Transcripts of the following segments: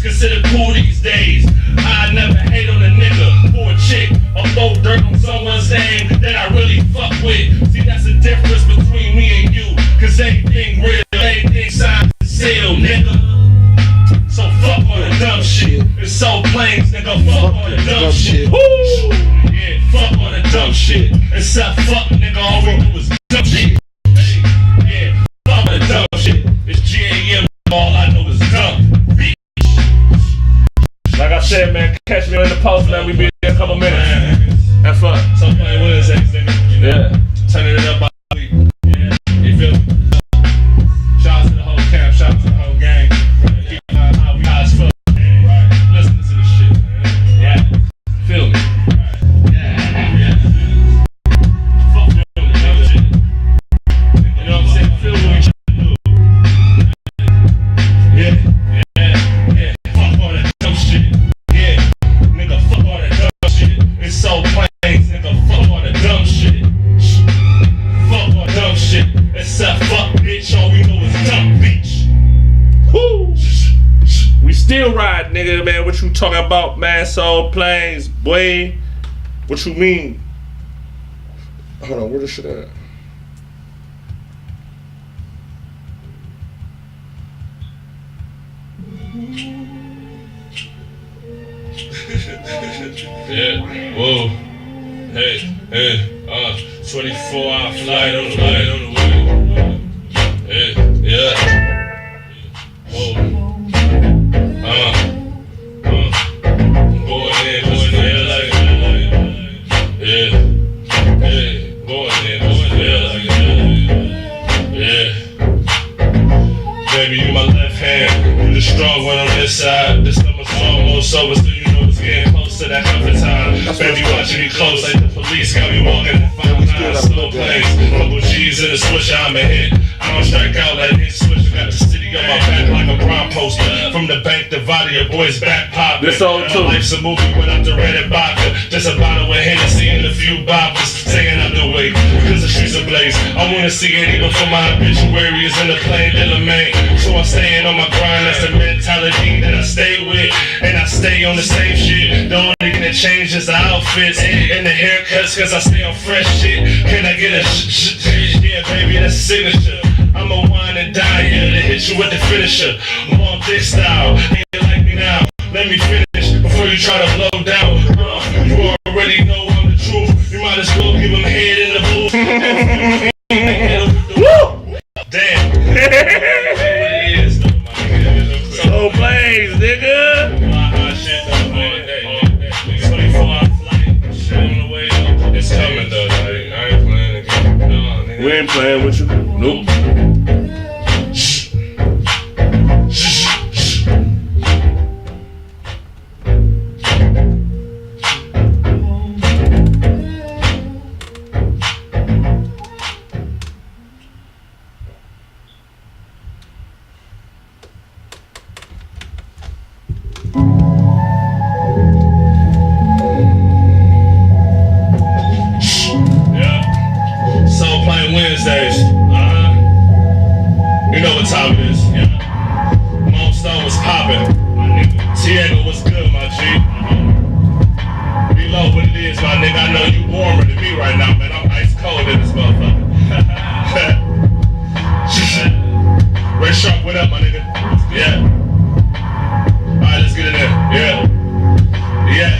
considered cool these days. I never hate on a nigga for a chick or throw dirt on someone's name that I really fuck with. See, that's the difference between me and you, cause everything real, everything signed to seal, nigga. So fuck all the dumb shit. It's so plain, nigga, fuck all the dumb shit. Woo! Yeah, fuck all the dumb shit. Except fuck, nigga, all we do is dumb shit. Yeah, fuck all the dumb shit. It's GAM, all I know is dumb. Like I said, man, catch me in the post, man. We be there in a couple minutes. Have fun. So playing Wednesdays, nigga. Yeah. Turning it up by the week. Yeah. You feel me? Shout out to the whole camp. Shout out to the whole gang. Keep how we high as fuck. Right. Listening to this shit, man. Yeah. Feel me? Yeah. Yeah. Fuck me on the dumb shit. You know what I'm saying? Feel what we trying to do. Yeah. It's so plain, nigga, fuck all the dumb shit. Fuck all the dumb shit. Except fuck, bitch, all we know is dumb, bitch. Woo! We still ride, nigga, man. What you talking about, man? Soul Plains, boy. What you mean? Hold on, where the shit at? Yeah, whoa, hey, 24-hour flight on the way, yeah, whoa, going in, like, yeah, going in, like, yeah, baby, you my left hand, you the strong one on this side, this summer's almost over, so you know it's getting close to that comfort time. Baby, watching me close like the police got me walking in 5-9 slow planes. Couple G's in the switcher, I'm a hit. I don't strike out like this switcher. Got the city on my back like a prom poster. From the bank divided, your boy's back popping. This old too. My life's a movie without the red and vodka. Just a bottle with Hennessy and a few boppers. Staying out the way, cause the streets are blaze. I wanna see it even for my obituary is in the plain Delaman. So I'm staying on my grind, that's the mentality that I stay with. And I stay on the same shit. The only thing that changes the outfits and the haircuts, cause I stay on fresh shit. Can I get a yeah, baby, that's a signature. I'm a wine and dine here to hit you with the finisher. More dick style, ain't you like me now? Let me finish before you try to blow down. You already know I'm the truth. You might as well give him head in the booth. Woo! Damn. So Blaze, nigga. It's coming though, like, I ain't playing again. No, nigga. We ain't playing with you. Nope. Wednesdays, you know what time it is, yeah. Mom Stone was popping, Tiago was good, my G. You know what it is, my nigga, I know you warmer than me right now, man, I'm ice cold in this motherfucker. Ray Sharp, what up, my nigga? Yeah. Alright, let's get it in, yeah. Yeah.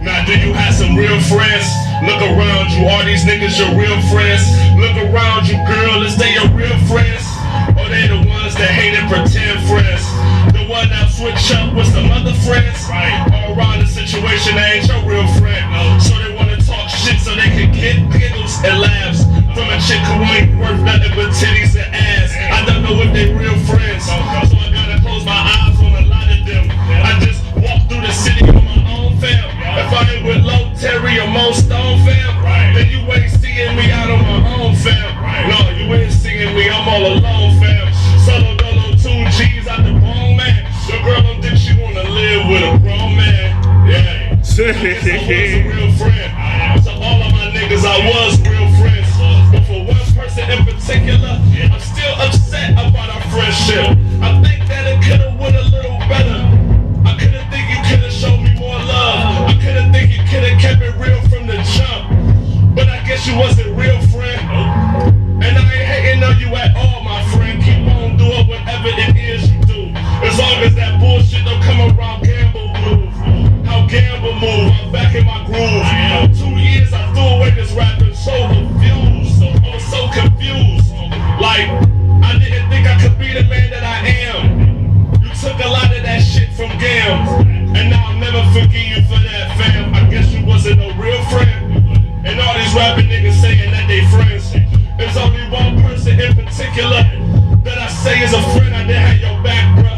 Now, do you have some real friends? Look around you, are these niggas your real friends? Look around you, girl, is they your real friends? Or they the ones that hate and pretend friends? The one that switch up with some other friends? Right. All around the situation, they ain't your real friend. So they wanna talk shit so they can get giggles and laughs from a chick who ain't worth nothing but titties and ass. I don't know if they real friends, so I gotta close my eyes on a lot of them. I just walk through the city on my own fam. If I ain't with Low Terry or Mo Stone fam, then you ain't seeing me out on my own fam. No, you ain't seeing me, I'm all alone fam. Solo dolo 2 G's out the bone man. The girl don't think she wanna live with a grown man. Yeah, I guess I was a real friend. So all of my niggas, I was real friends. But for one person in particular, I'm still upset about our friendship. I think that it could've went a little better. shit don't come around, gamble move. How gamble move, I'm back in my groove. 2 years I threw away this rapping, so confused. I was so confused. Like, I didn't think I could be the man that I am. You took a lot of that shit from Gams, and now I'll never forgive you for that, fam. I guess you wasn't a real friend. And all these rapping niggas saying that they friends. There's only one person in particular that I say is a friend. I didn't have your back, bruh.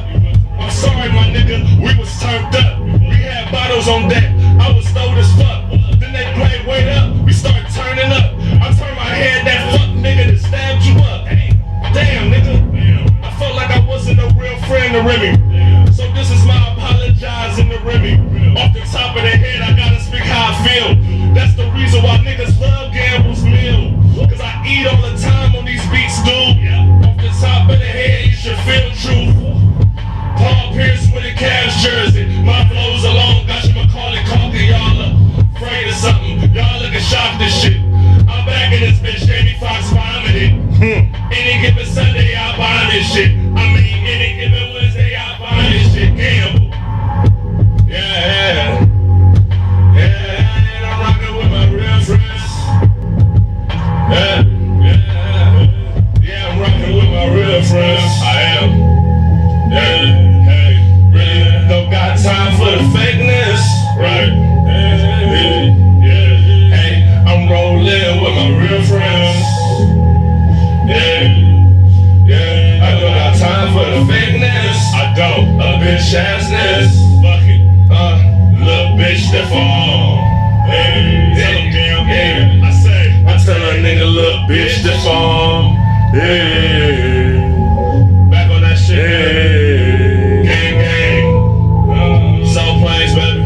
I'm sorry, my nigga, we was turned up. We had bottles on deck, I was stoned as fuck. Then they played wait up, we started turning up. I turned my head, that fuck nigga that stabbed you up. Damn, nigga, I felt like I wasn't a real friend to Remy. So this is my apologizing to Remy. Off the top of the head, I gotta speak how I feel. That's the reason why niggas love Gamble's meal. Cause I eat all the time on these beats, dude. Off the top of the head, you should feel truth. Paul Pierce with a Cavs jersey. My flows alone, got you Macaulay Culkin. Y'all are afraid of something. Y'all looking shocked as shit. I'm back in this bitch, Jamie Foxx vomited. Any given Sunday, I buy this shit. I mean, any given Wednesday, I buy this shit. Gamble. Yeah. And I'm rocking with my real friends. Yeah, I'm rocking with my real friends. I am. Hey, really don't got time for the fakeness. Right. Hey, I'm rolling with my real friends. Yeah, I don't got time for the fakeness. I don't. A bitch assness. Fuck it. Little bitch that fall. Hey, tell him damn. Yeah, I tell a nigga little bitch that fall. Yeah, back on that shit. Yeah. Gang. Soul Plains, baby.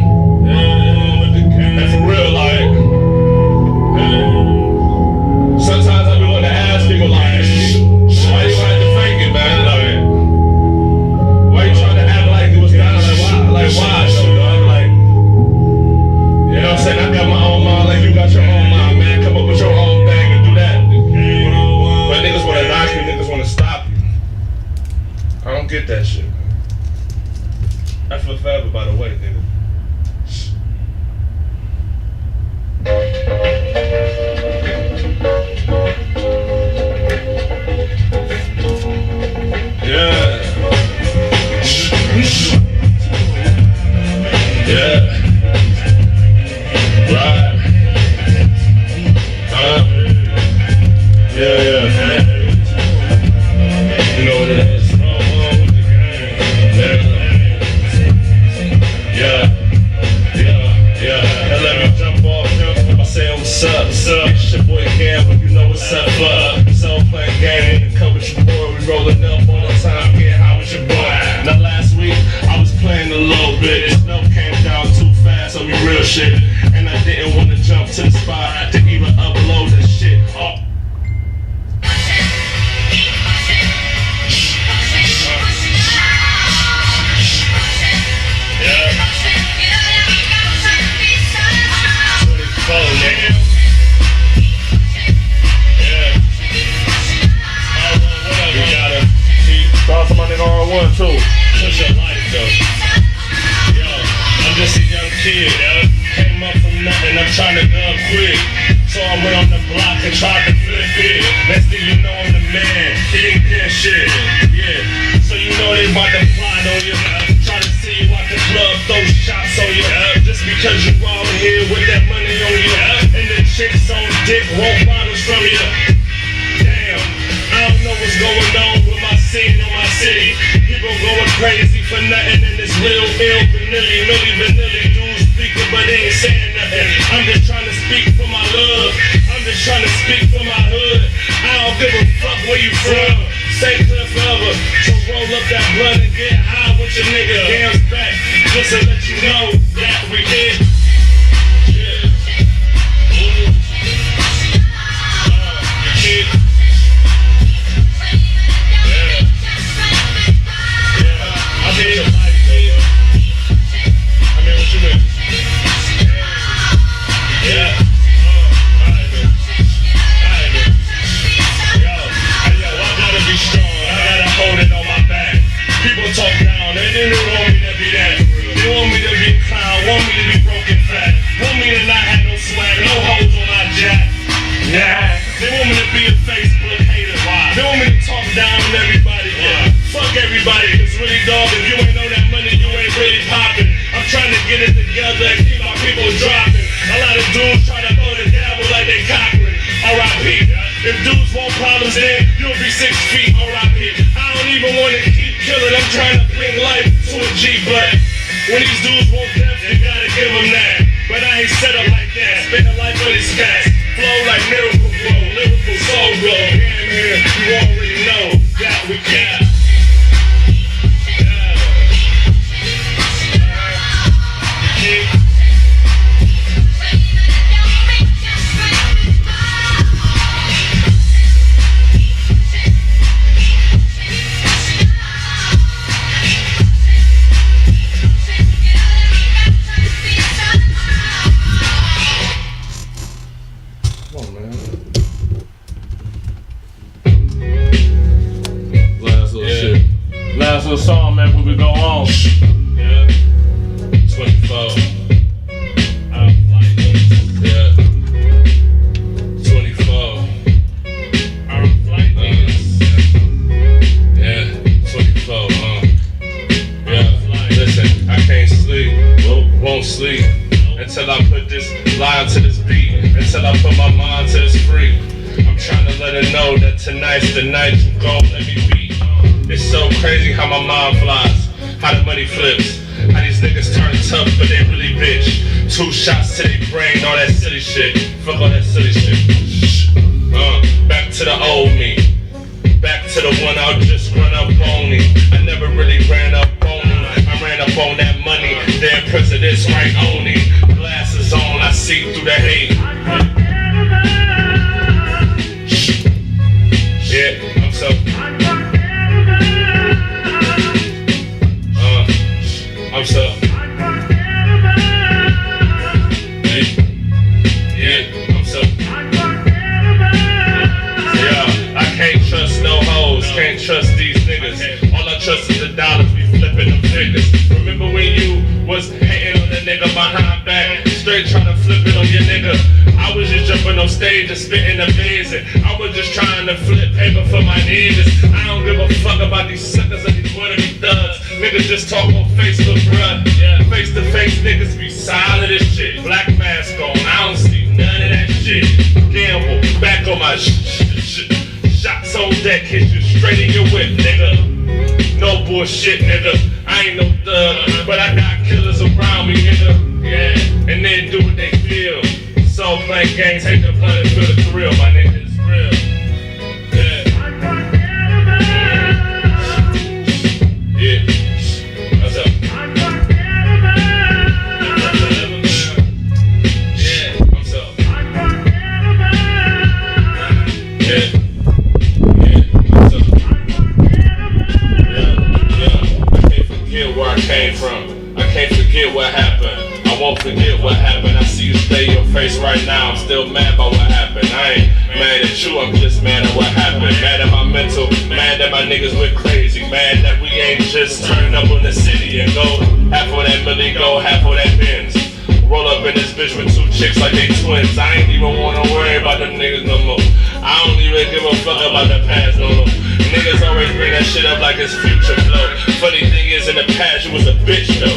And for real, like, sometimes I be wanting to ask people, like, why you had to fake it, man? Like, why you trying to act like it was down? Like why? So, dog, like, you know what I'm saying? I got my own mind, like you got your own mind, man. Come up with your own thing and do that. But niggas wanna knock you, niggas wanna stop you. I don't get that shit. That's for forever, by the way, nigga. Yeah. Right. Yeah. You know what it is. Yeah. And let me jump off him. I say what's up. It's your boy Cam, but you know what's up. So playing game, come with your boy. We rolling up all the time. Get high with your boy. Now last week I was playing a little bit. The snow came down too fast on me real shit, and I didn't want to jump to the spot to even upload that shit. Oh. Thoughts on my nigga R1 too. What's your life though? Yo, I'm just a young kid. Came up from nothing, I'm trying to go quick. So I went on the block and tried to flip it. Next thing you know I'm the man, eating good shit. Yeah, so you know they about to plot on you. Try to see you at the club, throw shots on you. Just because you out here with that money on you. And the chicks on dick, roll bottles from you. Damn, I don't know what's going on with my scene in my city. People going crazy for nothing, and it's real vanilla dudes speaking, but they ain't saying nothing. I'm just trying to speak for my love. I'm just trying to speak for my hood. I don't give a fuck where you from. Stay clear forever. So roll up that blunt and get high with your nigga. Hands back, just to let you know that we here. Talk down, and then they want me to be people dropping. A lot of dudes try to throw the devil like they Cochran. R.I.P. If dudes want problems, then you'll be 6 feet. R.I.P. I don't even want to keep killing. I'm trying to bring life to a G, but when these dudes want death, you gotta give them that. But I ain't set up like that. Spend a life for these cats. Flow like miracle flow, lyrical soul glow. Damn here, you already know that we got. Last little song, man, before we go on. Yeah. 24. Yeah. 24. Yeah. 24. Yeah. Listen, I can't sleep. Won't sleep until I put this line to this beat. Until I put my mind to this freak. I'm trying to let her know that tonight's the night you gon' let me beat. It's so crazy how my mind flies, how the money flips, how these niggas turn tough but they really bitch. 2 shots to their brain, all that silly shit. Fuck all that silly shit. Back to the old me. Back to the one I'll just run up on me. I never really ran up on me. I ran up on that money. Their president's right on me. Glasses on, I see through the hate. Yeah, I'm so. I'm so. Yeah, I'm so. Yeah, I can't trust no hoes, can't trust these niggas. All I trust is the dollars, we flipping them figures. Remember when you was hating on the nigga behind back, straight trying to flip it on your nigga? I was just jumping on stage and spitting amazing. I was just trying to flip paper for my neighbors. I don't give a fuck about these suckers or these wannabe thugs. Niggas just talk on Facebook, bruh. Yeah, face to face niggas be silent as shit. Black mask on, I don't see none of that shit. Gamble, back on my shots on deck, hit you straight in your whip, nigga. No bullshit, nigga. I ain't no thug, but I got killers around me, nigga. Yeah, and they do what they feel. So playing games, take the blood and feel the thrill, my nigga, it's real. Yeah. Yeah. What's up? Yeah, what's up? Yeah. Yeah, what's up? Yeah. I can't forget where I came from. I can't forget what happened. I won't forget what happened. I see you stay your face right now. I'm still mad about what happened. I ain't mad at you, I'm just mad at what happened. Mad at my mental, mad that my niggas went crazy. Mad that we ain't just turn up in the city and go half of that Millie, go half of that Benz. Roll up in this bitch with 2 chicks like they twins. I ain't even wanna worry about them niggas no more. I don't even give a fuck about the past no more. Niggas always bring that shit up like it's future flow. Funny thing is, in the past you was a bitch though.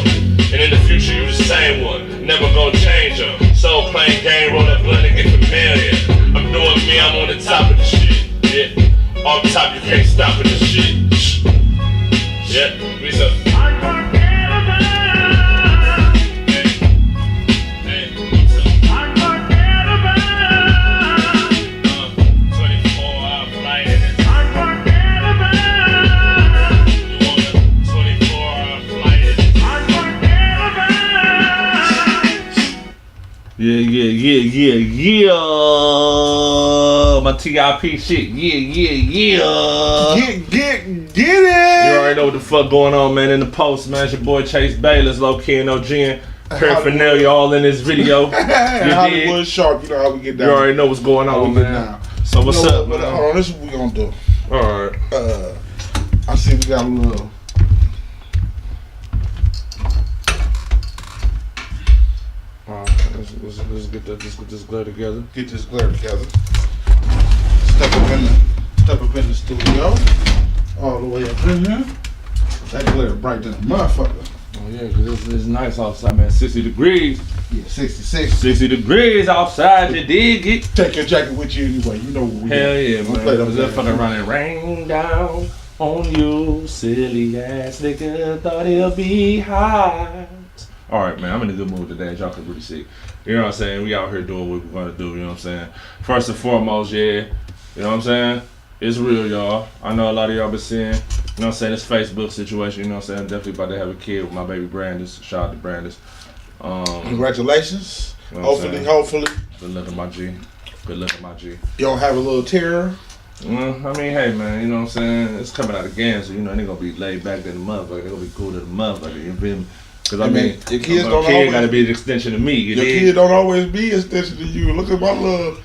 And in the future, you the same one, never gon' change them. So playing game, roll up blood and get familiar. I'm doing me, I'm on the top of the shit. Yeah, off top, you can't stop with this shit. Yeah, what's up? Yeah. My TIP shit. Yeah. Get it. You already know what the fuck going on, man. In the post, man. It's your boy Chase Bayless, low key and OG. Paraphernalia all in this video. Hollywood Sharp, you know how we get down. You already know what's going on, man. Down. So what's up, man? Hold on, this is what we gonna do. Alright. I see we got a little. Let's get this glare together. Get this glare together. Step up in the studio. All the way up in here. That glare bright than a motherfucker. Oh yeah, cause it's nice outside, man. 60 degrees. Yeah, 66. 60 degrees outside, you dig it? Take your jacket with you anyway. You know what we Hell do. yeah, Don't man. play them Cause that games, fucking man. running rain down on you, silly ass nigga. Thought it'll be hot. All right, man. I'm in a good mood today, as y'all can really see. You know what I'm saying? We out here doing what we're gonna do. You know what I'm saying? First and foremost, yeah. You know what I'm saying? It's real, y'all. I know a lot of y'all been seeing. You know what I'm saying? This Facebook situation. You know what I'm saying? I'm definitely about to have a kid with my baby Brandis. Shout out to Brandis. Congratulations. You know what I'm Hopefully. Good luck to my G. Good luck to my G. You don't have a little terror. I mean, hey, man, you know what I'm saying? It's coming out again, so, you know, they gonna be laid back to the motherfucker. They gonna be cool to the motherfucker, you feel me? Because, I mean, your kids my don't kid always, gotta be an extension of me, you your dig? kid don't always be an extension to you. Look at my little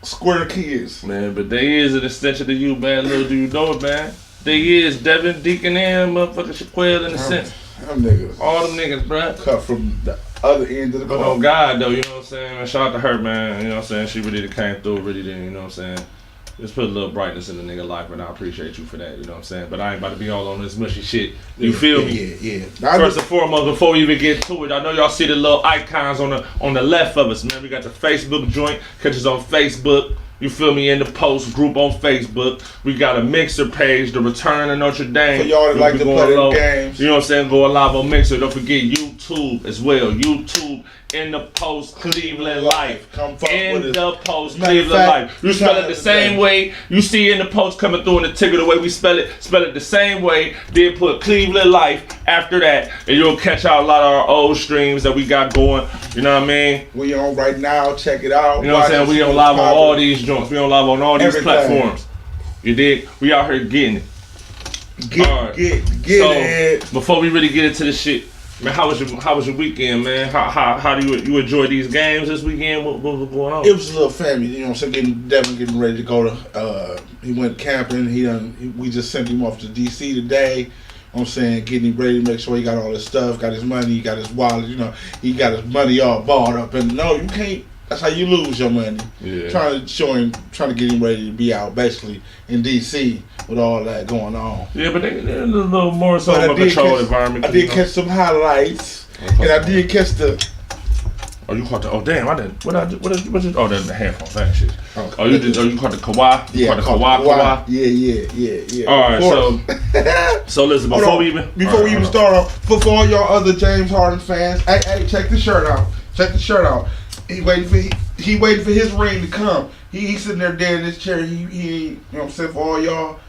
square kids. Man, but they is an extension to you, man. Little do you know it, man. They is Devin, Deacon, and motherfucking Shaquille in a sense. Them niggas. All them niggas, bruh. Cut from the other end of the But cloth. on God, though, you know what I'm saying? Man, shout out to her, man. You know what I'm saying? She really came through, really did, you know what I'm saying? Just put a little brightness in the nigga life, and I appreciate you for that, you know what I'm saying? But I ain't about to be all on this mushy shit. You feel me? Yeah. First and foremost, before we even get to it, I know y'all see the little icons on the left of us, man. We got the Facebook joint, catch us on Facebook. You feel me? In the post group on Facebook. We got a Mixer page, The Return of Notre Dame. For y'all that like to play them games. You know what I'm saying? Going live on Mixer. Don't forget YouTube as well. YouTube in the post Cleveland Life. Come fuck In with us. the post Matter of Cleveland fact, Life. You spell it the same way. You see in the post coming through in the ticker the way we spell it. Spell it the same way. Then put Cleveland Life after that. And you'll catch out a lot of our old streams that we got going. You know what I mean? We on right now. Check it out. You know what I'm saying? We on live on all these joints. We on live on all these Everything. platforms. You dig? We out here getting it. Alright. Get So it. before we really get into the shit, man, how was your weekend, man? How do you enjoy these games this weekend? What was going on? It was a little family, you know what I'm saying? Devin getting ready to go to, he went camping. We just sent him off to DC today. You know what I'm saying? Getting him ready to make sure he got all his stuff, got his money, he got his wallet, you know, he got his money all balled up. And no, you can't, that's how you lose your money. Yeah. Trying to get him ready to be out basically in DC with all that going on. Yeah, but they're a little more so But of a controlled environment. I did catch some highlights, Okay. and I did catch the. Oh, you caught the? Oh, damn! I didn't. What is? Oh, that's the headphone. That shit. Oh. Oh, you did. Oh, you caught the Kawhi. You Yeah, caught the Kawhi. Yeah. All right, so So listen, Hold before on. we even Before we even start off, for all y'all other James Harden fans, hey, check the shirt out. Check the shirt out. He waiting for his ring to come. He sitting there dead in his chair. He you know what I'm saying, for all y'all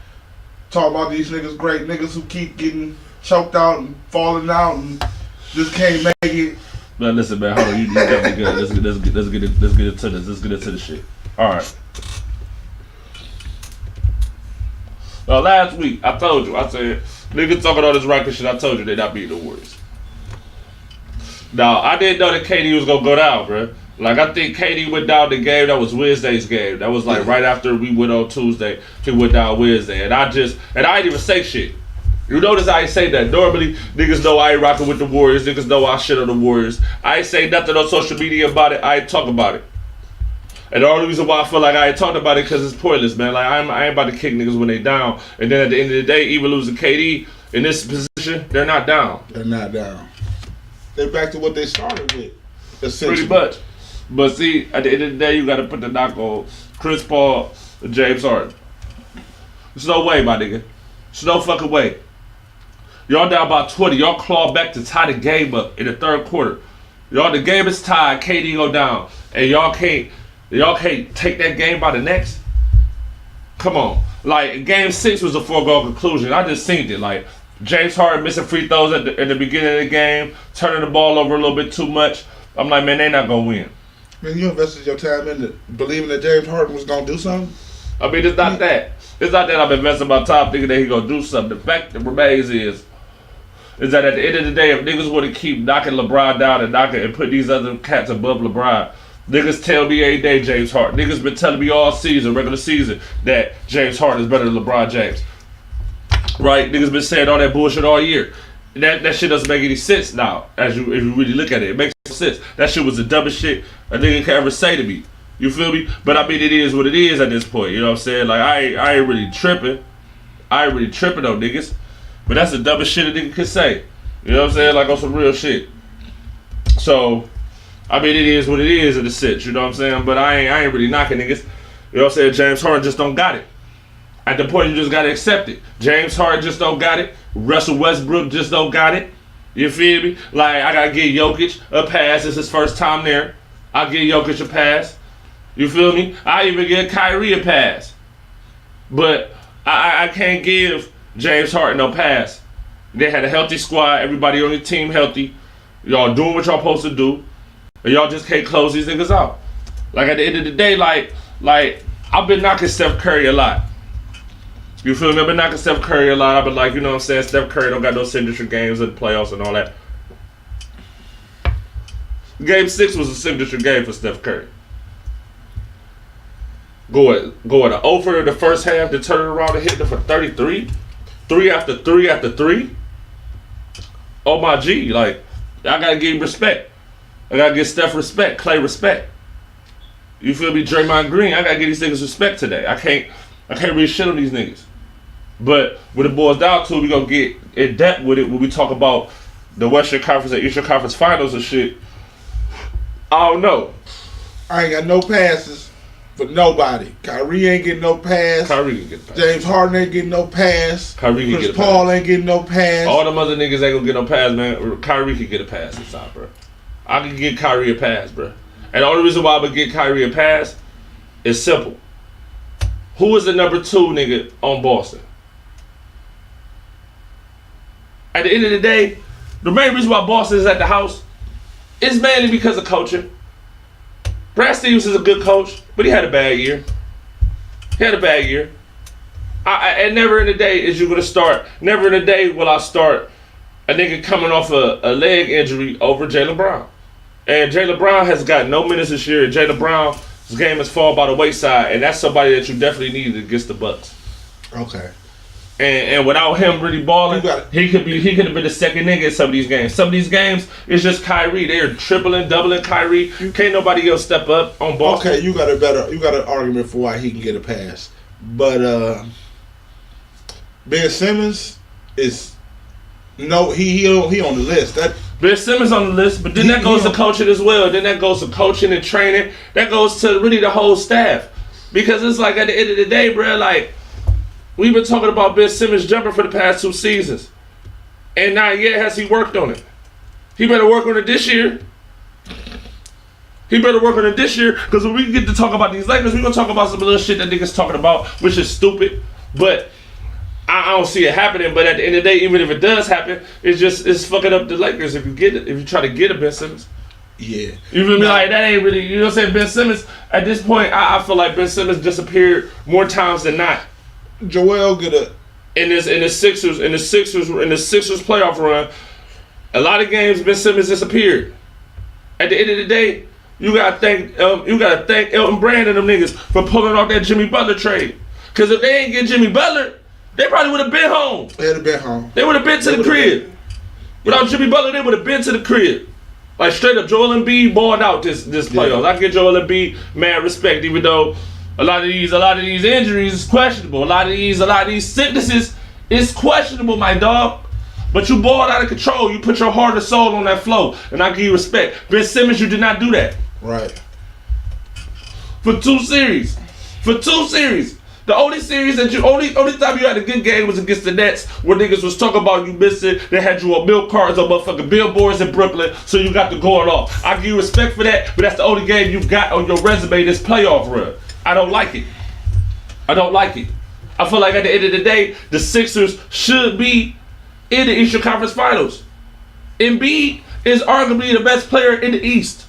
talking about these niggas, great niggas who keep getting choked out and falling out and just can't make it. Man, listen, man, hold on. You definitely good. Let's get into this. Let's get into the shit. All right. Now, last week I told you, I said niggas talking all this racket shit. I told you they not beating the Warriors. Now I didn't know that KD was gonna go down, bro. Like I think KD went down the game. That was Wednesday's game. That was like right after we went on Tuesday. He went down Wednesday, and I didn't even say shit. You notice I ain't say that. Normally, niggas know I ain't rocking with the Warriors. Niggas know I shit on the Warriors. I ain't say nothing on social media about it. I ain't talk about it. And the only reason why I feel like I ain't talked about it because it's pointless, man. Like I ain't about to kick niggas when they down. And then at the end of the day, even losing KD in this position, they're not down. They're not down. They're back to what they started with, essentially. Pretty much. But see, at the end of the day, you got to put the knock on Chris Paul and James Harden. There's no way, my nigga. There's no fucking way. Y'all down by 20. Y'all claw back to tie the game up in the third quarter. Y'all, the game is tied. KD go down, and y'all can't take that game by the next. Come on, like Game 6 was a foregone conclusion. I just seen it. Like James Harden missing free throws at the beginning of the game, turning the ball over a little bit too much. I'm like, man, they not gonna win. Man, you invested your time in it, believing that James Harden was gonna do something. I mean, it's not that. It's not that I'm investing my time thinking that he gonna do something. The fact that remains is that at the end of the day, if niggas want to keep knocking LeBron down and put these other cats above LeBron, niggas tell me every day James Harden. Niggas been telling me all season, regular season, that James Harden is better than LeBron James. Right? Niggas been saying all that bullshit all year. That shit doesn't make any sense now, if you really look at it. It makes no sense. That shit was the dumbest shit a nigga can ever say to me. You feel me? But I mean, it is what it is at this point. You know what I'm saying? Like, I ain't really tripping. I ain't really tripping on niggas. But that's the dumbest shit a nigga could say. You know what I'm saying? Like on some real shit. So, I mean, it is what it is in a sense. You know what I'm saying? But I ain't really knocking niggas. You know what I'm saying? James Harden just don't got it. At the point, you just gotta accept it. James Harden just don't got it. Russell Westbrook just don't got it. You feel me? Like, I gotta give Jokic a pass. It's his first time there. I'll give Jokic a pass. You feel me? I even give Kyrie a pass. But I can't give James Harden no pass. They had a healthy squad. Everybody on the team healthy. Y'all doing what y'all supposed to do. And y'all just can't close these niggas out. Like, at the end of the day, like I've been knocking Steph Curry a lot. You feel me? I've been knocking Steph Curry a lot. I've been like, you know what I'm saying? Steph Curry don't got no signature games in the playoffs and all that. Game 6 was a signature game for Steph Curry. Go at an over in the first half to turn around and hit them for 33. 3 after 3 after 3. Oh my G, like, I gotta give him respect. I gotta give Steph respect, Clay respect. You feel me? Draymond Green, I gotta give these niggas respect today. I can't really shit on these niggas. But when it boils down to it, we gonna get in depth with it when we talk about the Western Conference and Eastern Conference Finals and shit. I don't know. I ain't got no passes for nobody. Kyrie ain't getting no pass. Kyrie can get a pass. James Harden ain't getting no pass. Kyrie can Chris get a Paul pass. ain't getting no pass. All them other niggas ain't gonna get no pass, man. Kyrie can get a pass this time, bro. I can get Kyrie a pass, bro. And the only reason why I would get Kyrie a pass is simple. Who is the number 2 nigga on Boston? At the end of the day, the main reason why Boston is at the house is mainly because of coaching. Brad Stevens is a good coach, but he had a bad year. And never in the day is you gonna start. Never in the day will I start a nigga coming off a leg injury over Jaylen Brown. And Jaylen Brown has got no minutes this year. And Jaylen Brown's game has fallen by the wayside, and that's somebody that you definitely needed against the Bucks. Okay. And without him really balling, he could have been the second nigga in some of these games. Some of these games, it's just Kyrie. They're tripling, doubling Kyrie. Can't nobody else step up on Boston. Okay, you got an argument for why he can get a pass. But Ben Simmons is he on the list. That Ben Simmons on the list, but then that goes to coaching as well. Then that goes to coaching and training. That goes to really the whole staff. Because it's like at the end of the day, bro, like, we've been talking about Ben Simmons jumping for the past 2 seasons. And not yet has he worked on it. He better work on it this year. Because when we get to talk about these Lakers, we're going to talk about some little shit that niggas talking about, which is stupid. But I don't see it happening. But at the end of the day, even if it does happen, it's fucking up the Lakers if you try to get a Ben Simmons. Yeah. You feel me? Like, that ain't really, you know what I'm saying? Ben Simmons, at this point, I feel like Ben Simmons disappeared more times than not. Joel get a in the Sixers playoff run, a lot of games Ben Simmons disappeared. At the end of the day, you gotta thank Elton Brand and them niggas for pulling off that Jimmy Butler trade. Cause if they ain't get Jimmy Butler, they probably would have been home. They would have been home. They would have been to the crib. Without Jimmy Butler, they would have been to the crib. Like, straight up, Joel Embiid balled out this playoffs. I give Joel Embiid mad respect, even though a lot of these injuries is questionable. A lot of these sicknesses is questionable, my dog. But you balled out of control. You put your heart and soul on that flow, and I give you respect. Ben Simmons, you did not do that. Right. For 2 series. The only series that only time you had a good game was against the Nets, where niggas was talking about you missing. They had you on milk cards on motherfucking billboards in Brooklyn, so you got to going off. I give you respect for that, but that's the only game you've got on your resume this playoff run. I don't like it. I feel like at the end of the day, the Sixers should be in the Eastern Conference Finals. Embiid is arguably the best player in the East.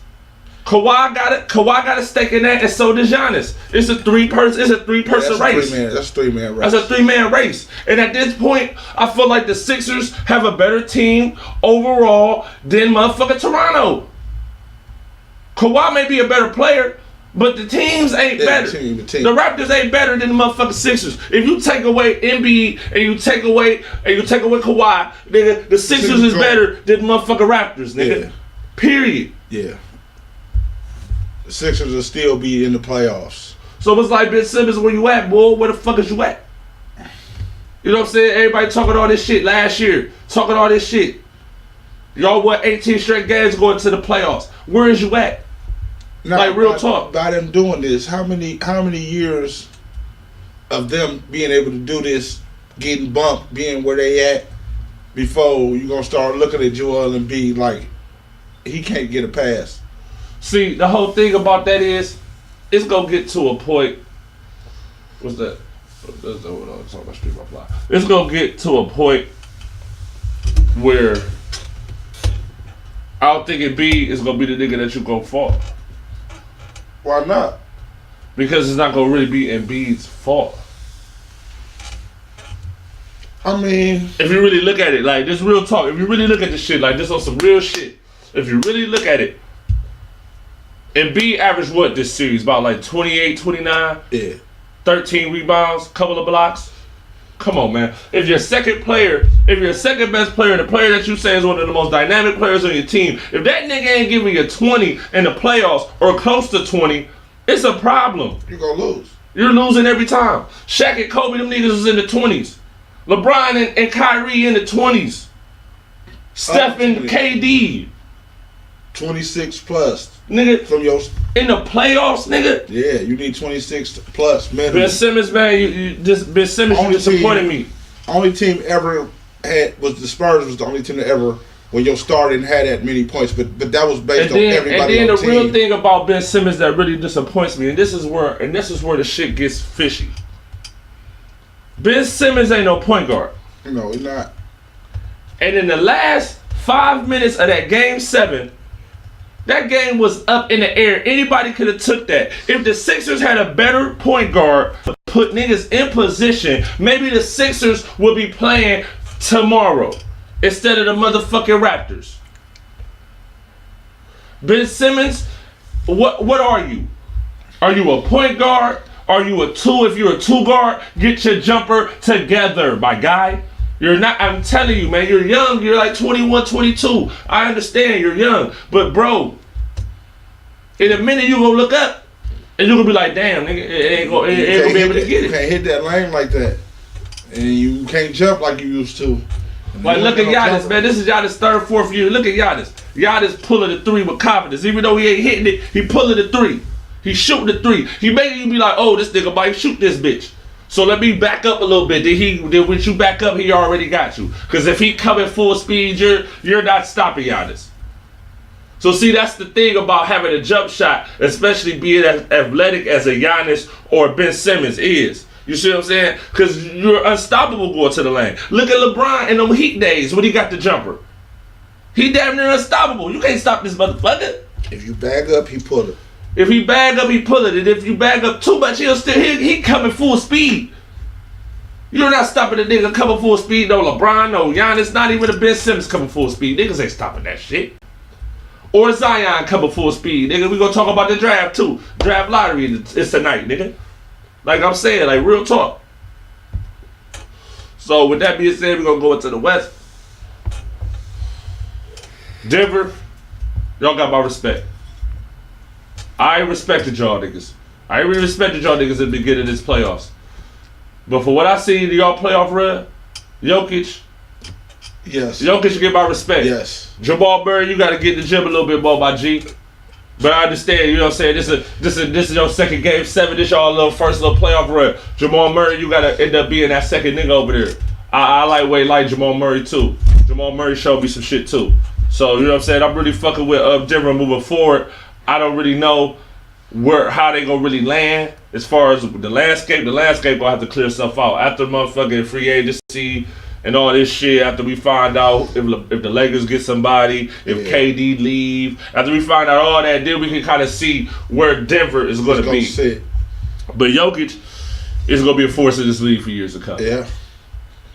Kawhi got a stake in that, and so does Giannis. It's a three-person race. That's a 3-man race. That's a 3-man race. And at this point, I feel like the Sixers have a better team overall than motherfucking Toronto. Kawhi may be a better player, but the teams ain't better. The team. The Raptors ain't better than the motherfucking Sixers. If you take away Embiid and you take away Kawhi, nigga, the Sixers is better than the motherfucking Raptors, nigga. Yeah. Period. Yeah. The Sixers will still be in the playoffs. So it's like, Ben Simmons, where you at, boy? Where the fuck is you at? You know what I'm saying? Everybody talking all this shit last year. Talking all this shit. Y'all won 18 straight games going to the playoffs. Where is you at? Now, like real talk. By them doing this, how many years of them being able to do this, getting bumped, being where they at, before you gonna start looking at Joel and be like, he can't get a pass? See, the whole thing about that is, it's gonna get to a point. What's that? It's gonna get to a point where I don't think Embiid is gonna be the nigga that you gonna fault. Why not? Because it's not gonna really be Embiid's fault. I mean, if you really look at it, like this real talk, if you really look at this shit, like this on some real shit, if you really look at it, Embiid averaged what this series? About like 28, 29? Yeah. 13 rebounds, couple of blocks. Come on, man. If your second player, if your second best player, the player that you say is one of the most dynamic players on your team, if that nigga ain't giving you 20 in the playoffs or close to 20, it's a problem. You're gonna lose. You're losing every time. Shaq and Kobe, them niggas was in the 20s. LeBron and Kyrie in the 20s. Steph and KD. 26 plus. Nigga, from your in the playoffs, nigga. Yeah, you need 26 plus minimum. Ben Simmons, man, you just Ben Simmons, you disappointed me. Only team ever had was the Spurs. Was the only team that ever, when your starting had that many points, but that was based on everybody. And then on the team. real thing about Ben Simmons that really disappoints me, and this is where the shit gets fishy. Ben Simmons ain't no point guard. No, he's not. And in the last 5 minutes of that game 7. That game was up in the air. Anybody could have took that. If the Sixers had a better point guard, put niggas in position, maybe the Sixers would be playing tomorrow instead of the motherfucking Raptors. Ben Simmons, what are you? Are you a point guard? Are you a 2? If you're a 2 guard, get your jumper together, my guy. You're not, I'm telling you, man, you're young. You're like 21, 22. I understand you're young. But, bro, in a minute you're going to look up and you're going to be like, damn, nigga, it ain't going to be able to get it. You can't hit that lane like that. And you can't jump like you used to. Like, look at Giannis, man. This is Giannis' 3rd, 4th year. Look at Giannis. Giannis pulling the 3 with confidence. Even though he ain't hitting it, he pulling the 3. He shooting the 3. He making you be like, oh, this nigga might shoot this bitch. So let me back up a little bit. Then when you back up, he already got you. Because if he coming full speed, you're not stopping Giannis. So see, that's the thing about having a jump shot, especially being as athletic as a Giannis or Ben Simmons is. You see what I'm saying? Because you're unstoppable going to the lane. Look at LeBron in them Heat days when he got the jumper. He damn near unstoppable. You can't stop this motherfucker. If you bag up, he pull it. If he bag up, he pull it. And if you bag up too much, he coming full speed. You're not stopping a nigga coming full speed. No LeBron, no Giannis, not even the Ben Simmons coming full speed. Niggas ain't stopping that shit. Or Zion coming full speed. Nigga, we gonna talk about the draft too. Draft lottery is tonight, nigga. Like I'm saying, like real talk. So with that being said, we're gonna go into the West. Denver, y'all got my respect. I respected y'all niggas. I really respected y'all niggas at the beginning of this playoffs. But for what I see in y'all playoff run, Jokic. Yes. Jokic get my respect. Yes. Jamal Murray, you gotta get in the gym a little bit more, my G. But I understand, you know what I'm saying? This is your second game 7. This y'all little first little playoff run. Jamal Murray, you gotta end up being that second nigga over there. I like Jamal Murray too. Jamal Murray showed me some shit too. So you know what I'm saying? I'm really fucking with Denver moving forward. I don't really know how they gonna really land as far as the landscape. The landscape gonna have to clear itself out after motherfucking free agency and all this shit. After we find out if the Lakers get somebody, if KD leave, after we find out all that, then we can kind of see where Denver is gonna be. Sit. But Jokic is gonna be a force in this league for years to come. Yeah.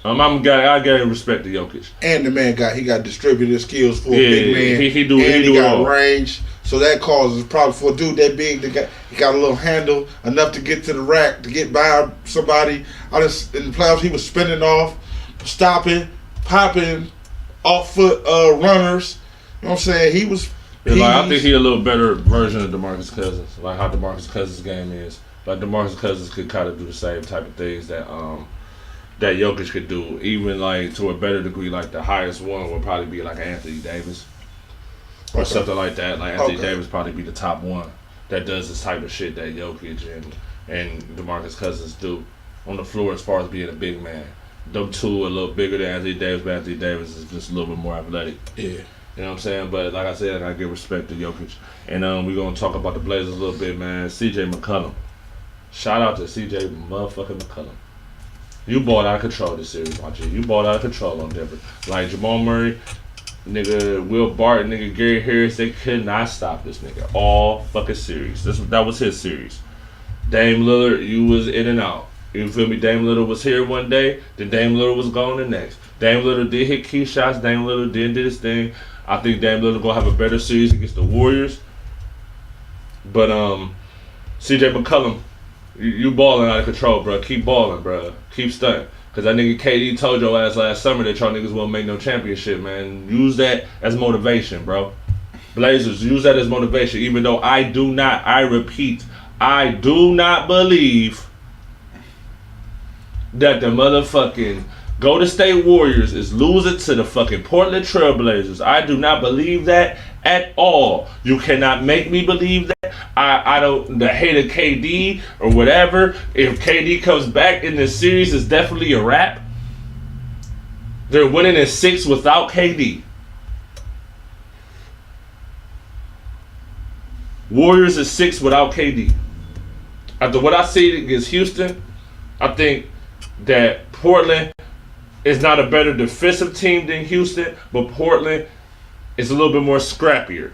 I gotta respect the Jokic. And the man got distributed skills for a big man. He got range. So that causes probably for a dude that big, he got a little handle enough to get to the rack, to get by somebody. In the playoffs, he was spinning off, stopping, popping, off foot runners. You know what I'm saying? He was. I think he a little better version of DeMarcus Cousins, like how DeMarcus Cousins' game is. Like DeMarcus Cousins could kind of do the same type of things that that Jokic could do, even like to a better degree. Like the highest one would probably be like Anthony Davis or something like that. Like Anthony Davis probably be the top one that does this type of shit that Jokic and DeMarcus Cousins do on the floor as far as being a big man. Them two a little bigger than Anthony Davis, but Anthony Davis is just a little bit more athletic. Yeah. You know what I'm saying? But like I said, I give respect to Jokic. And we're going to talk about the Blazers a little bit, man. CJ McCollum. Shout out to CJ motherfucking McCollum. You balled out of control this series, my G. You balled out of control on Denver. Like Jamal Murray, nigga, Will Barton, nigga, Gary Harris, they could not stop this nigga all fucking series. That was his series. Dame Lillard, you was in and out. You feel me? Dame Lillard was here one day, then Dame Lillard was gone the next. Dame Lillard did hit key shots. Dame Lillard did his thing. I think Dame Lillard gonna have a better series against the Warriors. But CJ McCollum, you balling out of control, bro. Keep balling, bro. Keep stunting. Cause that nigga KD told your ass last summer that y'all niggas won't make no championship, man. Use that as motivation, bro. Blazers, use that as motivation. Even though I do not believe that the motherfucking Golden State Warriors is losing to the fucking Portland Trail Blazers. I do not believe that at all. You cannot make me believe that. I don't, the hate of KD or whatever. If KD comes back in this series, it's definitely a wrap. They're winning in 6 without KD. Warriors is 6 without KD. After what I see against Houston, I think that Portland is not a better defensive team than Houston, but Portland is a little bit more scrappier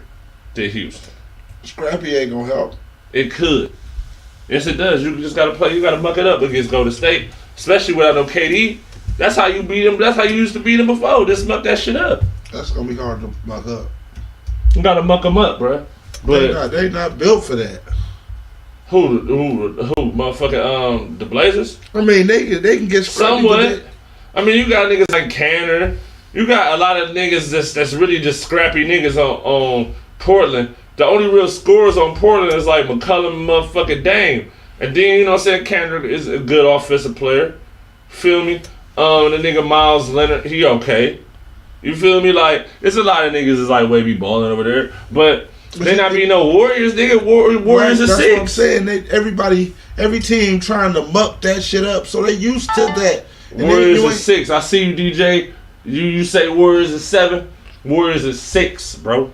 than Houston. Scrappy ain't gonna help. It could. Yes, it does. You just gotta play. You gotta muck it up against Golden State, especially without no KD. That's how you beat them. That's how you used to beat them before. Just muck that shit up. That's gonna be hard to muck up. You gotta muck them up, bro. But they not built for that. Who, motherfucking the Blazers? I mean, they can get scrappy. Somewhat. I mean, you got niggas like Canner. You got a lot of niggas that's really just scrappy niggas on Portland. The only real scorers on Portland is like McCollum and motherfucking Dame. And then, you know what I'm saying, Canner is a good offensive player. Feel me? The nigga Miles Leonard, he okay. You feel me? Like, it's a lot of niggas is like way be balling over there. But they not be no Warriors, nigga. Warriors right, are 6. That's what I'm saying. Every team trying to muck that shit up, so they used to that. And Warriors is 6. I see you, DJ. You say Warriors is 7. Warriors is 6, bro.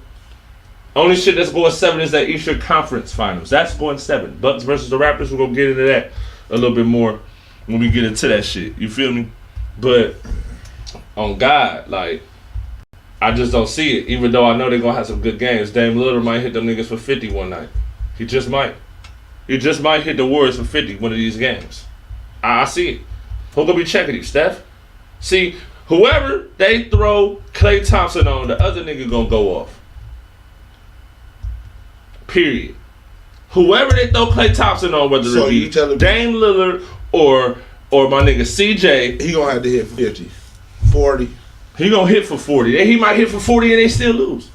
Only shit that's going 7 is that Eastern Conference Finals. That's going 7. Bucks versus the Raptors. We're gonna get into that a little bit more when we get into that shit. You feel me? But on God, like, I just don't see it. Even though I know they're gonna have some good games. Dame Lillard might hit them niggas for 50 one night. He just might. He just might hit the Warriors for 50 one of these games. I see it. Who gonna be checking you, Steph? See, whoever they throw Klay Thompson on, the other nigga gonna go off. Period. Whoever they throw Klay Thompson on, whether it be Dame Lillard or my nigga CJ, he gonna have to hit 50, 40. He gonna hit for 40. He might hit for 40 and they still lose.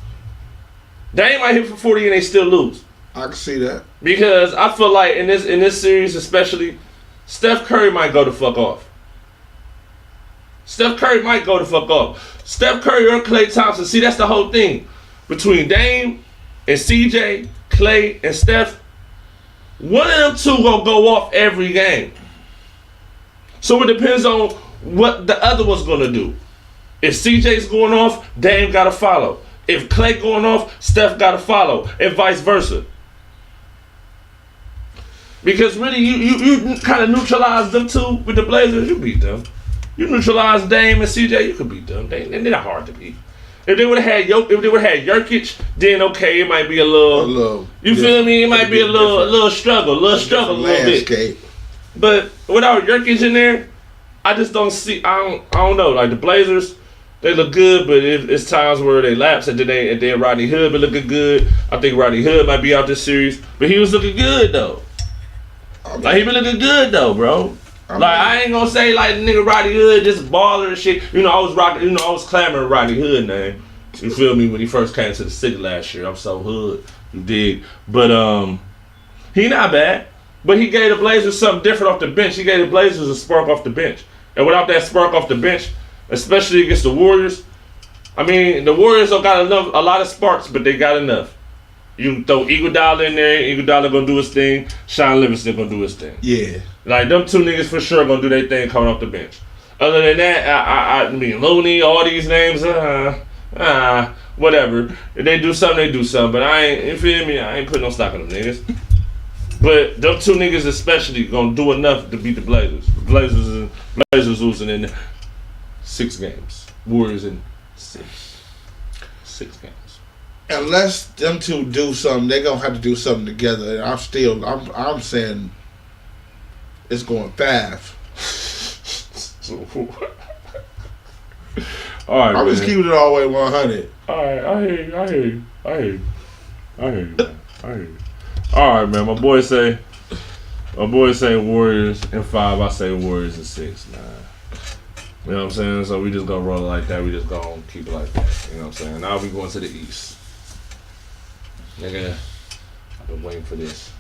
Dame might hit for 40 and they still lose. I can see that. Because I feel like in this series especially, Steph Curry might go the fuck off. Steph Curry might go the fuck off. Steph Curry or Klay Thompson. See, that's the whole thing. Between Dame and CJ, Klay and Steph, one of them two gonna go off every game. So it depends on what the other one's gonna do. If CJ's going off, Dame gotta follow. If Klay going off, Steph gotta follow, and vice versa. Because really, you kind of neutralize them two with the Blazers, you beat them. You neutralize Dame and CJ, you could beat them. They're not hard to beat. If they would have had Jokic, then okay, it might be a little you feel me? It might be a little struggle, a little bit. But without Jokic in there, I just don't see. I don't know. Like the Blazers, they look good, but it's times where they lapse, and then Rodney Hood been looking good. I think Rodney Hood might be out this series, but he was looking good though. Like he been looking good though, bro. I ain't gonna say like nigga Rodney Hood just baller and shit. You know I was clamoring Rodney Hood name. You feel me? When he first came to the city last year, I'm so hood. You dig? But he not bad. But he gave the Blazers something different off the bench. He gave the Blazers a spark off the bench. And without that spark off the bench, especially against the Warriors, I mean, the Warriors don't got a lot of sparks, but they got enough. You throw Iguodala in there, Iguodala gonna do his thing, Sean Livingston gonna do his thing. Yeah. Like, them two niggas for sure gonna do their thing coming off the bench. Other than that, I mean, Looney, all these names, whatever. If they do something, they do something. But I ain't, you feel me? I ain't putting no stock in them niggas. But them two niggas especially gonna do enough to beat the Blazers. The Blazers losing in 6 games. Warriors in 6 games. Unless them two do something, they gonna have to do something together. And I'm saying it's going 5. All right, I'm just keeping it all the way 100. All right, I hear you, man. All right, man. My boy say Warriors in 5. I say Warriors in 6, man. You know what I'm saying? So we just gonna roll it like that. We just gonna keep it like that. You know what I'm saying? Now we going to the East. Nigga, I've been waiting for this.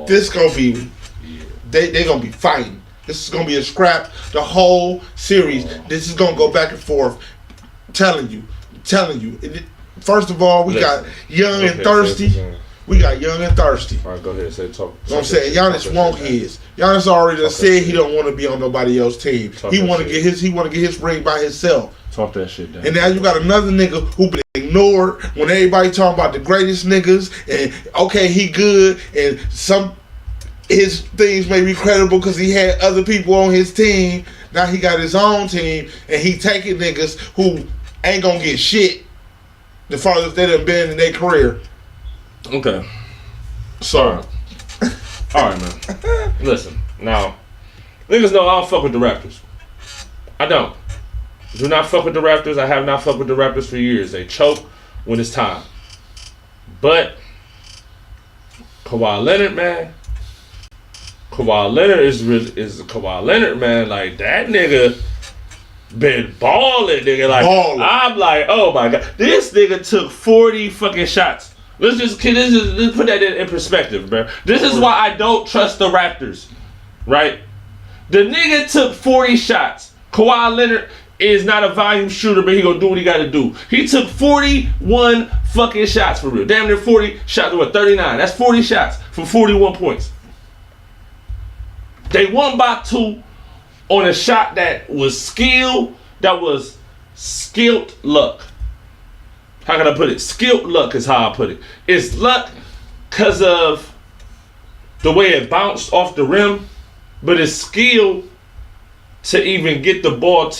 This gonna be, they gonna be fighting. This is gonna be a scrap. The whole series. This is gonna go back and forth. Telling you. First of all, we got young and thirsty. We got young and thirsty. All right, go ahead. Say talk. You know what I'm saying? Giannis want his. Giannis already said he don't want to be on nobody else's team. He want to get his. He want to get his ring by himself. Talk that shit down. And now you got another nigga who been ignored when everybody talking about the greatest niggas. And okay, he good, and some his things may be credible because he had other people on his team. Now he got his own team, and he taking niggas who ain't gonna get shit the farthest they done been in their career. Okay. So, all right, man. Listen, now, niggas know I don't fuck with the Raptors. I don't. Do not fuck with the Raptors. I have not fucked with the Raptors for years. They choke when it's time. But Kawhi Leonard, man. Kawhi Leonard is Kawhi Leonard, man. Like, that nigga been balling, nigga. Like, I'm like, oh my god, this nigga took 40 fucking shots. Let's put that in perspective, bro. This is why I don't trust the Raptors, right? The nigga took 40 shots. Kawhi Leonard is not a volume shooter, but he gonna do what he gotta do. He took 41 fucking shots for real. Damn near 40 shots. What, 39? That's 40 shots for 41 points. They won by 2 on a shot that was skilled luck. How can I put it? Skilled luck is how I put it. It's luck because of the way it bounced off the rim, but it's skill to even get the ball in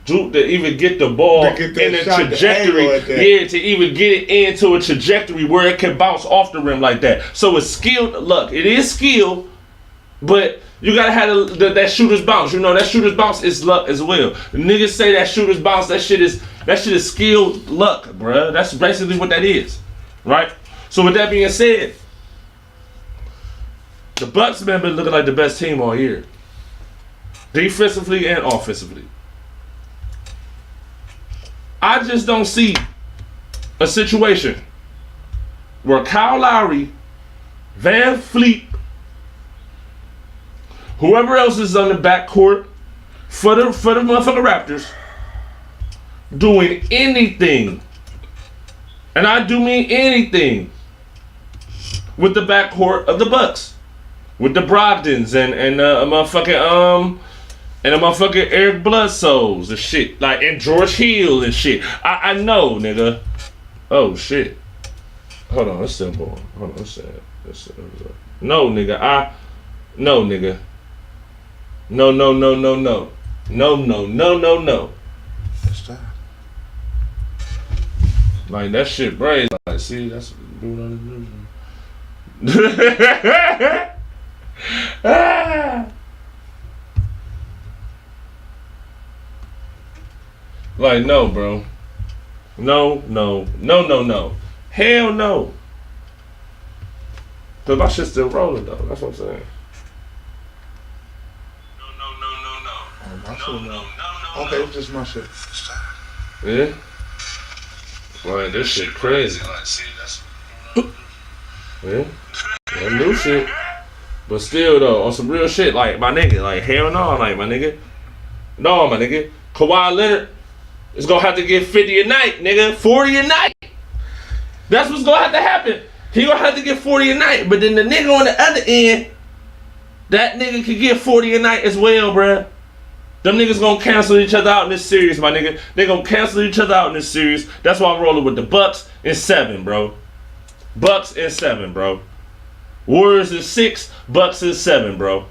a trajectory. Yeah, to even get it into a trajectory where it can bounce off the rim like that. So it's skilled luck. It is skill, but you gotta have that shooter's bounce. You know, that shooter's bounce is luck as well. The niggas say that shooter's bounce, that shit is skilled luck, bruh. That's basically what that is, right? So with that being said, the Bucks have been looking like the best team all year, defensively and offensively. I just don't see a situation where Kyle Lowry, Van Fleet, whoever else is on the backcourt for the motherfucking Raptors doing anything, and I do mean anything, with the backcourt of the Bucks, with the Brogdons and a motherfucking Eric Bledsoes and shit, like, and George Hill and shit. I know, nigga. Oh shit. Hold on, it's still going. Hold on, it's no, nigga. No, nigga. No. No. Stop. Like, that shit brave. Like, see, that's what doing on the Like, no, bro. No. Hell no. Cause my shit's still rolling though. That's what I'm saying. No. Okay, it's just my shit. Yeah. Like, this shit crazy. Yeah. That new shit. But still though, on some real shit, like my nigga, like hell no, like my nigga. No, my nigga. Kawhi Leonard is gonna have to get 50 a night, nigga. 40 a night. That's what's gonna have to happen. He gonna have to get 40 a night. But then the nigga on the other end, that nigga could get 40 a night as well, bruh. Them niggas gonna cancel each other out in this series, my nigga. They gonna cancel each other out in this series. That's why I'm rolling with the Bucks in 7, bro. Bucks in 7, bro. Warriors in 6, Bucks in 7, bro.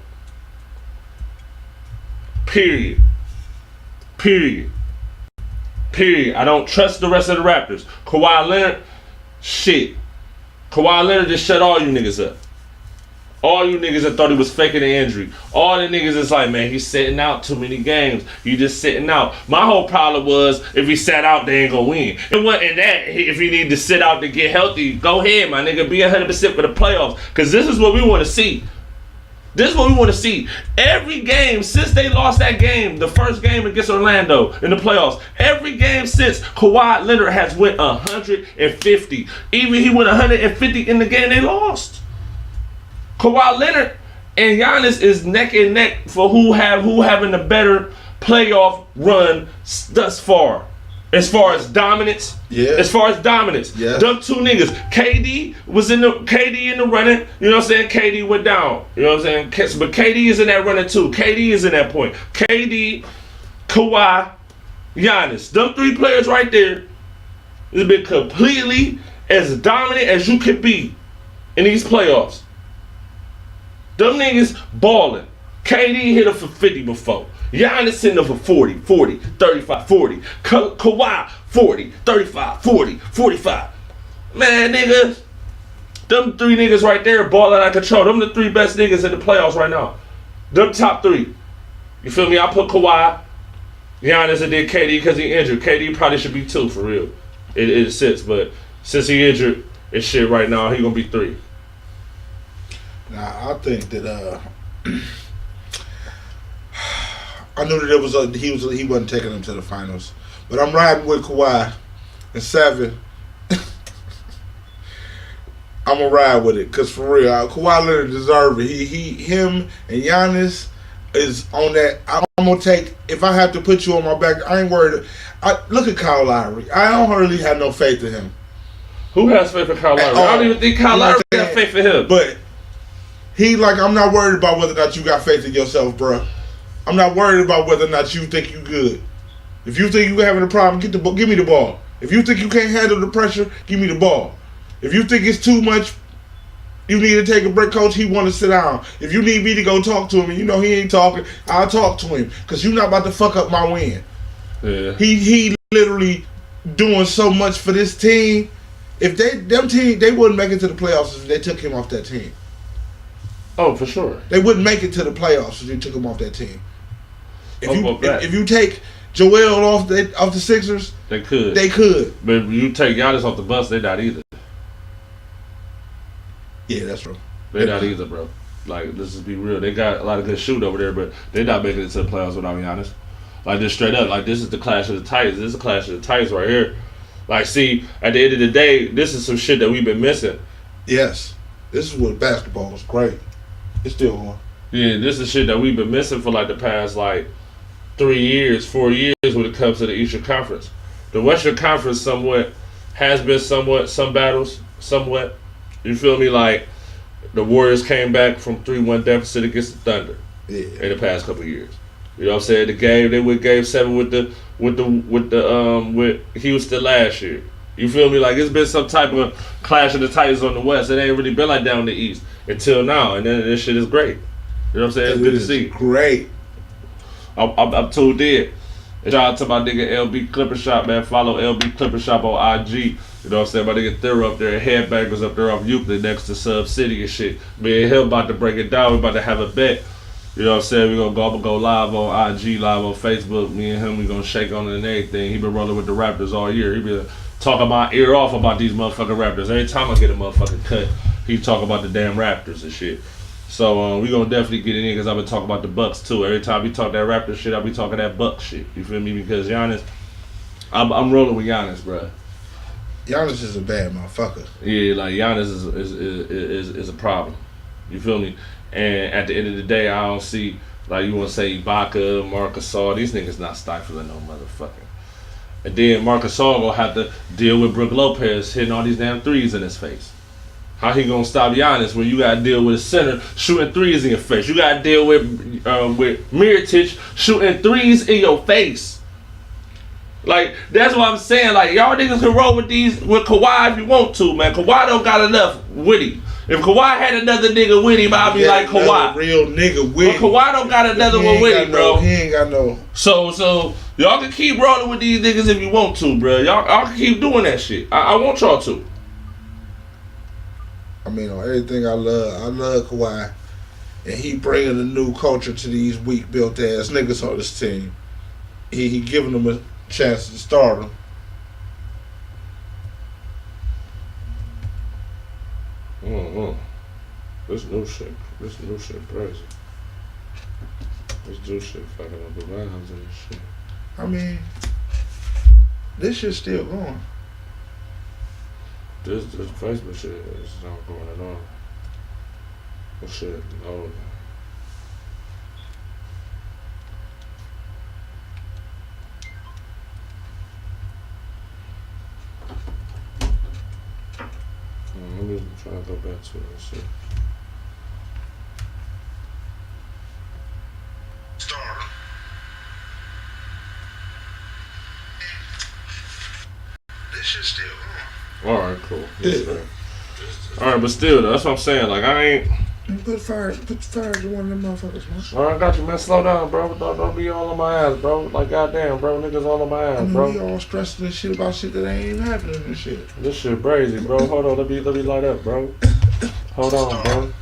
Period. Period. Period. I don't trust the rest of the Raptors. Kawhi Leonard, shit. Kawhi Leonard just shut all you niggas up. All you niggas that thought he was faking an injury. All the niggas is like, man, he's sitting out too many games. He just sitting out. My whole problem was, if he sat out, they ain't gonna win. It wasn't that. If he need to sit out to get healthy, go ahead, my nigga. Be 100% for the playoffs. Because this is what we want to see. This is what we want to see. Every game since they lost that game, the first game against Orlando in the playoffs, every game since, Kawhi Leonard has went 150. Even he went 150 in the game they lost. Kawhi Leonard and Giannis is neck and neck for who having the better playoff run thus far. As far as dominance, As far as dominance, them two niggas. KD in the running. You know what I'm saying? KD went down. You know what I'm saying? But KD is in that running too. KD is in that point. KD, Kawhi, Giannis. Them 3 players right there has been completely as dominant as you could be in these playoffs. Them niggas balling. KD hit him for 50 before. Giannis hitting him for 40, 35, 40. Kawhi, 40, 35, 40, 45. Man, nigga, them 3 niggas right there balling out of control. Them the 3 best niggas in the playoffs right now. Them top 3. You feel me? I put Kawhi, Giannis, and then KD because he injured. KD probably should be 2 for real. It sits, but since he injured, it's shit right now. He gonna be 3. Nah, I think that I knew that he wasn't taking them to the finals, but I'm riding with Kawhi in 7. I'm gonna ride with it because for real, Kawhi Leonard deserves it. Him and Giannis is on that. I'm gonna take. If I have to put you on my back, I ain't worried. Look at Kyle Lowry. I don't really have no faith in him. Who has faith in Kyle Lowry? I don't even think Kyle Lowry has faith in him. But I'm not worried about whether or not you got faith in yourself, bro. I'm not worried about whether or not you think you good. If you think you having a problem, give me the ball. If you think you can't handle the pressure, give me the ball. If you think it's too much, you need to take a break, coach. He want to sit down. If you need me to go talk to him, and you know he ain't talking, I'll talk to him because you're not about to fuck up my win. Yeah. He literally doing so much for this team. If they wouldn't make it to the playoffs if they took him off that team. Oh, for sure. They wouldn't make it to the playoffs if you took him off that team. If you take Joel off the Sixers, they could. But if you take Giannis off the bus, they not either. Yeah, that's true. They not either, bro. Like, let's just be real. They got a lot of good shoot over there, but they not making it to the playoffs without Giannis. Like, just straight up. Like, this is the clash of the Titans. This is the clash of the Titans right here. Like, see, at the end of the day, this is some shit that we've been missing. Yes. This is what basketball was great. It's still on. Yeah, this is shit that we've been missing for like the past 3 years, 4 years when it comes to the Eastern Conference. The Western Conference has been some battles, somewhat. You feel me? Like the Warriors came back from 3-1 deficit against the Thunder in the past couple of years. You know what I'm saying? They went game 7 with Houston last year. You feel me? Like it's been some type of clash of the Titans on the West. It ain't really been like that on the East until now, and then this shit is great. You know what I'm saying? It's good to see. Great. I'm tuned in. And shout out to my nigga LB Clipper Shop, man. Follow LB Clipper Shop on IG. You know what I'm saying? My nigga Thera up there, Headbangers up there off Euclid next to Sub City and shit. Me and him about to break it down. We about to have a bet. You know what I'm saying? I'm gonna go live on IG, live on Facebook. Me and him, we gonna shake on it and everything. He been rolling with the Raptors all year. He been talking my ear off about these motherfucking Raptors. Every time I get a motherfucking cut, he talk about the damn Raptors and shit. So we gonna definitely get it in because I've been talking about the Bucks too. Every time we talk that Raptor shit, I be talking that Bucks shit. You feel me? Because Giannis, I'm rolling with Giannis, bro. Giannis is a bad motherfucker. Yeah, like Giannis is a problem. You feel me? And at the end of the day, I don't see, like you want to say Ibaka, Marcus Gasol, these niggas not stifling no motherfucking. And then Marcus Gasol gonna have to deal with Brook Lopez hitting all these damn threes in his face. How he gonna stop Giannis when you gotta deal with a center shooting threes in your face? You gotta deal with Mirotic shooting threes in your face. Like, that's what I'm saying. Like, y'all niggas can roll with Kawhi if you want to, man. Kawhi don't got enough with him. If Kawhi had another nigga with him, I'd be like Kawhi. Real nigga with him. But Kawhi don't got another one with him, bro. He ain't got no. So y'all can keep rolling with these niggas if you want to, bro. Y'all can keep doing that shit. I want y'all to. I mean, on everything I love Kawhi. And he bringing a new culture to these weak built ass niggas on this team. He giving them a chance to start them. This new shit crazy. This new shit fucking up the vibes and this shit. I mean, this shit's still going. This Facebook shit is not going at all. Well, shit, no. Let me try to go back to it and see. This shit's still going. Alright, cool. Alright, but still, though, that's what I'm saying. Like, I ain't. Put fire to one of them motherfuckers, man. Alright, I got you, man. Slow down, bro. Don't be all on my ass, bro. Like, goddamn, bro. Niggas all on my ass, bro. We all stressing and shit about shit that ain't even happening and shit. This shit crazy, bro. Hold on. Let me light up, bro. Hold on, bro.